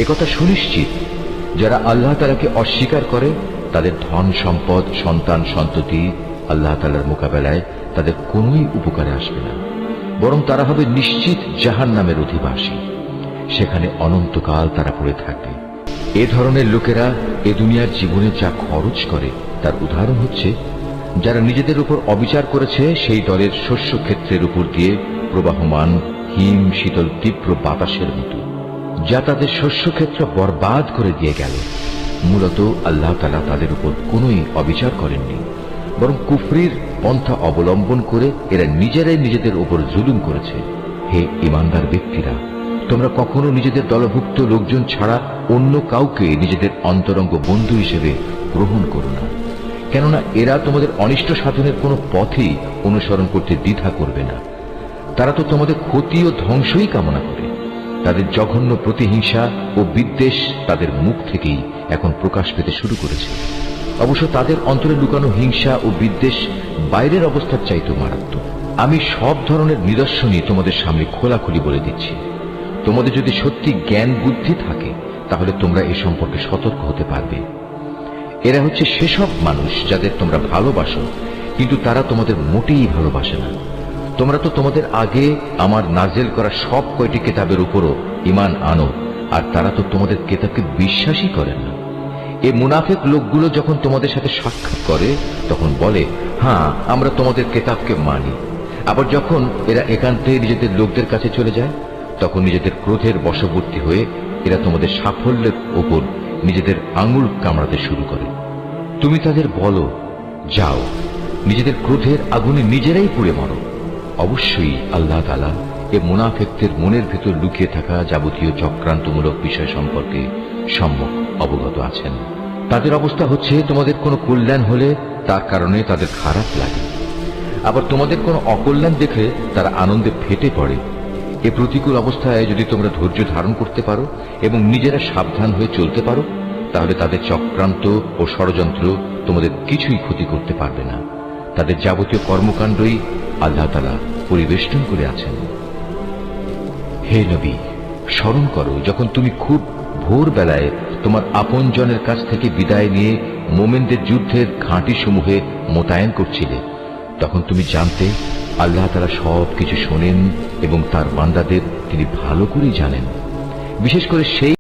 একথা সুনিশ্চিত, যারা আল্লাহ তাআলাকে অস্বীকার করে তাদের ধন সম্পদ সন্তান সন্ততি আল্লাহ তাআলার মোকাবেলায় তাদের কোনোই উপকারে আসবে না, বরং তারা হবে নিশ্চিত জাহান্নামের অধিবাসী। সেখানে অনন্তকাল তারা পড়ে থাকবে। এ ধরনের লোকেরা এ দুনিয়ার জীবনে যা খরচ করে তার উদাহরণ হচ্ছে, যারা নিজেদের উপর অবিচার করেছে সেই দলের শস্য ক্ষেত্রের উপর দিয়ে প্রবাহমান হিম শীতল তীব্র বাতাসের মতো, যা তাদের শস্য ক্ষেত্র বরবাদ করে দিয়ে গেল। মূলত আল্লাহ তাআলা তাদের উপর কোনোই অবিচার করেননি, বরং কুফরির পন্থা অবলম্বন করে এরা নিজেরাই নিজেদের উপর জুলুম করেছে। হে ঈমানদার ব্যক্তিরা, তোমরা কখনো নিজেদের দলভুক্ত লোকজন ছাড়া অন্য কাউকে নিজেদের অন্তরঙ্গ বন্ধু হিসেবে গ্রহণ করো না, কেননা এরা তোমাদের অনিষ্ট সাধনের কোনো পথেই অনুসরণ করতে দ্বিধা করবে না। তারা তো তোমাদের ক্ষতি ও ধ্বংসই কামনা করে। তাদের জঘন্য প্রতিহিংসা ও বিদ্বেষ তাদের মুখ থেকেই এখন প্রকাশ পেতে শুরু করেছে। অবশ্য তাদের অন্তরে লুকানো হিংসা ও বিদ্বেষ বাইরের অবস্থার চাইতে মারাত্মক। আমি সব ধরনের নিদর্শনই তোমাদের সামনে খোলাখুলি বলে দিচ্ছি। তোমাদের যদি সত্যি জ্ঞান বুদ্ধি থাকে তাহলে তোমরা এ সম্পর্কে সতর্ক হতে পারবে। এরা হচ্ছে সেসব মানুষ যাদের তোমরা ভালোবাসো, কিন্তু তারা তোমাদের মোটেই ভালোবাসে না। তোমরা তো তোমাদের আগে আমার নাজেল করা সব কয়টি কিতাবের উপরও ঈমান আনো, আর তারা তো তোমাদের কিতাবকে বিশ্বাসই করেন না। এই মুনাফিক লোকগুলো যখন তোমাদের সাথে সাক্ষাৎ করে তখন বলে, হ্যাঁ আমরা তোমাদের কিতাবকে মানি। আবার যখন এরা একান্তে নিজেদের লোকদের কাছে চলে যায় তখন নিজেদের ক্রোধের বশবর্তী হয়ে এরা তোমাদের সাফল্যের ওপর নিজেদের আঙুল কামড়াতে শুরু করে। তুমি তাদের বলো, যাও নিজেদের ক্রোধের আগুনে নিজেরাই পুড়ে মরো। অবশ্যই আল্লাহ তাআলা এ মুনাফিকদের মনের ভেতর লুকিয়ে থাকা যাবতীয় চক্রান্তমূলক বিষয় সম্পর্কে সম্যক অবগত আছেন। তাদের অবস্থা হচ্ছে, তোমাদের কোনো কল্যাণ হলে তার কারণে তাদের খারাপ লাগে, আবার তোমাদের কোনো অকল্যাণ দেখলে তারা আনন্দে ফেটে পড়ে। এ প্রতিকূল অবস্থায় যদি তোমরা ধৈর্য ধারণ করতে পারো এবং নিজেরা সাবধান হয়ে চলতে পারো তাহলে তাদের চক্রান্ত ও ষড়যন্ত্র তোমাদের কিছুই ক্ষতি করতে পারবে না। তাদের যাবতীয় কর্মকাণ্ডই আল্লাহ তাআলা পরিবেষ্টন করে আছেন। হে নবী, স্মরণ করো যখন তুমি খুব ভোর বেলায় তোমার আপনজনের কাছ থেকে বিদায় নিয়ে মোমেনদের যুদ্ধের ঘাঁটি সমূহে মোতায়েন করছিলে। তখন তুমি জানতে আল্লাহ তাআলা সব কিছু শোনেন এবং তার বান্দাদের তিনি ভালো করেই জানেন, বিশেষ করে সেই